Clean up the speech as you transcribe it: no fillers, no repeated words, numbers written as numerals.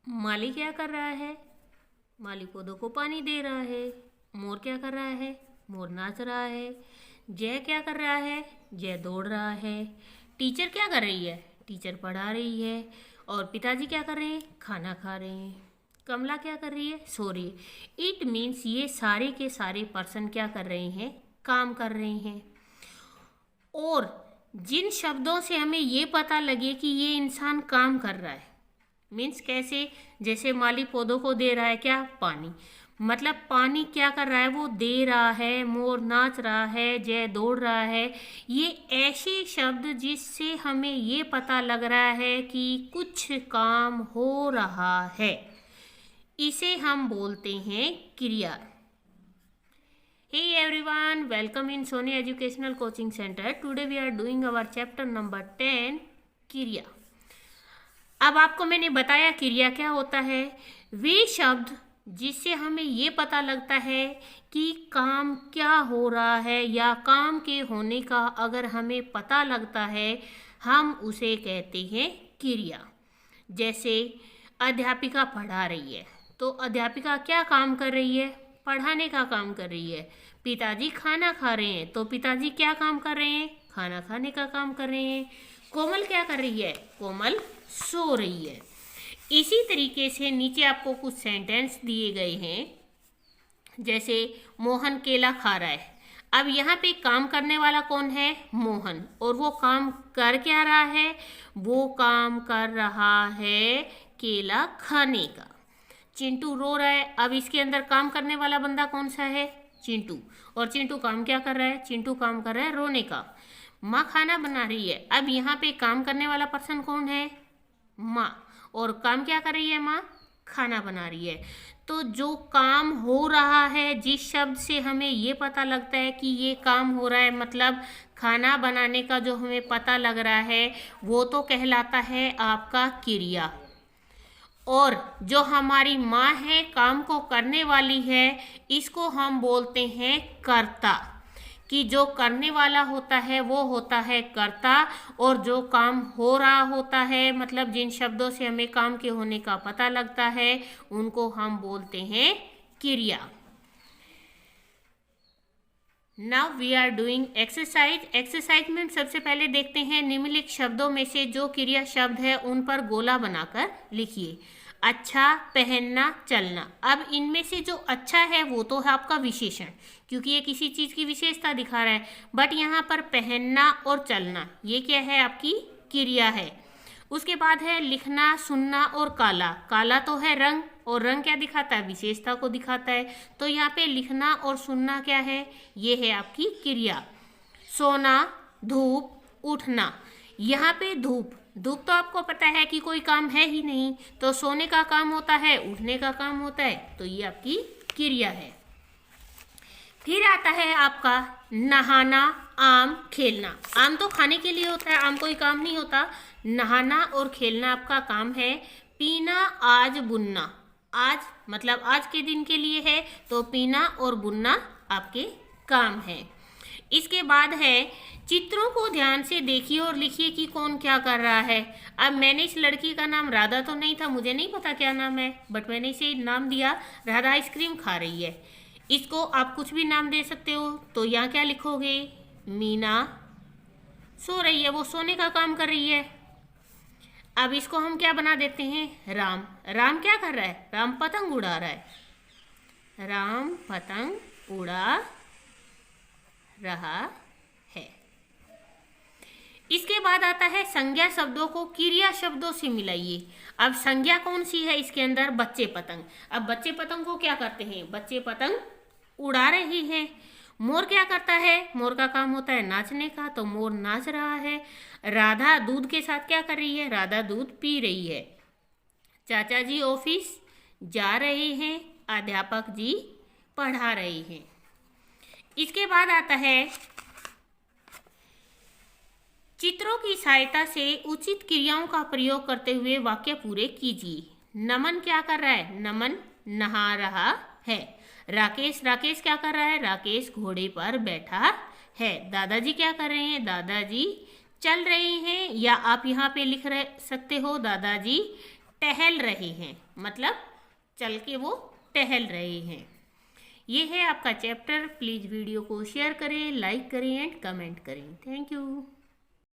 माली क्या कर रहा है? माली पौधों को पानी दे रहा है। मोर क्या कर रहा है? मोर नाच रहा है। जय क्या कर रहा है? जय दौड़ रहा है। टीचर क्या कर रही है? टीचर पढ़ा रही है। और पिताजी क्या कर रहे हैं? खाना खा रहे हैं। कमला क्या कर रही है? सो रही है। इट मीन्स ये सारे के सारे पर्सन क्या कर रहे हैं? काम कर रहे हैं। और जिन शब्दों से हमें ये पता लगे कि ये इंसान काम कर रहा है, मीन्स कैसे? जैसे माली पौधों को दे रहा है क्या? पानी। मतलब पानी क्या कर रहा है? वो दे रहा है। मोर नाच रहा है। जय दौड़ रहा है। ये ऐसे शब्द जिससे हमें ये पता लग रहा है कि कुछ काम हो रहा है, इसे हम बोलते हैं क्रिया। Hey everyone, welcome in Sony Educational Coaching Center. Today we are doing our chapter number 10, क्रिया। अब आपको मैंने बताया क्रिया क्या होता है। वे शब्द जिससे हमें ये पता लगता है कि काम क्या हो रहा है या काम के होने का अगर हमें पता लगता है, हम उसे कहते हैं क्रिया। जैसे अध्यापिका पढ़ा रही है, तो अध्यापिका क्या काम कर रही है? पढ़ाने का काम कर रही है। पिताजी खाना खा रहे हैं, तो पिताजी क्या काम कर रहे हैं? खाना खाने का काम कर रहे हैं। कोमल क्या कर रही है? कोमल सो रही है। इसी तरीके से नीचे आपको कुछ सेंटेंस दिए गए हैं। जैसे मोहन केला खा रहा है। अब यहाँ पे काम करने वाला कौन है? मोहन। और वो काम कर क्या रहा है? वो काम कर रहा है केला खाने का। चिंटू रो रहा है। अब इसके अंदर काम करने वाला बंदा कौन सा है? चिंटू। और चिंटू काम क्या कर रहा है? चिंटू काम कर रहा है रोने का। माँ खाना बना रही है। अब यहाँ पे काम करने वाला पर्सन कौन है? माँ। और काम क्या कर रही है माँ? खाना बना रही है। तो जो काम हो रहा है, जिस शब्द से हमें ये पता लगता है कि ये काम हो रहा है, मतलब खाना बनाने का जो हमें पता लग रहा है, वो तो कहलाता है आपका क्रिया। और जो हमारी माँ है, काम को करने वाली है, इसको हम बोलते हैं कर्ता। कि जो करने वाला होता है वो होता है कर्ता, और जो काम हो रहा होता है, मतलब जिन शब्दों से हमें काम के होने का पता लगता है, उनको हम बोलते हैं क्रिया। Now we are doing exercise. Exercise में सबसे पहले देखते हैं निम्नलिखित शब्दों में से जो क्रिया शब्द है उन पर गोला बनाकर लिखिए। अच्छा, पहनना, चलना। अब इनमें से जो अच्छा है वो तो है आपका विशेषण, क्योंकि ये किसी चीज़ की विशेषता दिखा रहा है। बट यहाँ पर पहनना और चलना, ये क्या है? आपकी क्रिया है। उसके बाद है लिखना, सुनना और काला। काला तो है रंग, और रंग क्या दिखाता है? विशेषता को दिखाता है। तो यहाँ पे लिखना और सुनना क्या है? ये है आपकी क्रिया। सोना, धूप, उठना। यहाँ पे धूप, धूप तो आपको पता है कि कोई काम है ही नहीं, तो सोने का काम होता है, उठने का काम होता है, तो ये आपकी क्रिया है। फिर आता है आपका नहाना, आम, खेलना। आम तो खाने के लिए होता है, आम कोई काम नहीं होता। नहाना और खेलना आपका काम है। पीना, आज, बुनना। आज मतलब आज के दिन के लिए है, तो पीना और बुनना आपके काम है। इसके बाद है चित्रों को ध्यान से देखिए और लिखिए कि कौन क्या कर रहा है। अब मैंने इस लड़की का नाम राधा तो नहीं था, मुझे नहीं पता क्या नाम है, बट मैंने इसे नाम दिया राधा आइसक्रीम खा रही है। इसको आप कुछ भी नाम दे सकते हो। तो यहाँ क्या लिखोगे? मीना सो रही है, वो सोने का काम कर रही है। अब इसको हम क्या बना देते हैं? राम। राम क्या कर रहा है? राम पतंग उड़ा रहा है। राम पतंग उड़ा रहा है। इसके बाद आता है संज्ञा शब्दों को क्रिया शब्दों से मिलाइए। अब संज्ञा कौन सी है इसके अंदर? बच्चे पतंग। अब बच्चे पतंग को क्या करते हैं? बच्चे पतंग उड़ा रहे हैं। मोर क्या करता है? मोर का काम होता है नाचने का, तो मोर नाच रहा है। राधा दूध के साथ क्या कर रही है? राधा दूध पी रही है। चाचा जी ऑफिस जा रहे हैं। अध्यापक जी पढ़ा रहे हैं। इसके बाद आता है चित्रों की सहायता से उचित क्रियाओं का प्रयोग करते हुए वाक्य पूरे कीजिए। नमन क्या कर रहा है? नमन नहा रहा है। राकेश क्या कर रहा है? राकेश घोड़े पर बैठा है। दादाजी क्या कर रहे हैं? दादाजी चल रहे हैं, या आप यहाँ पे लिख सकते हो दादाजी टहल रहे हैं, मतलब चल के वो टहल रहे हैं। ये है आपका चैप्टर। प्लीज़ वीडियो को शेयर करें, लाइक करें एंड कमेंट करें। Thank you.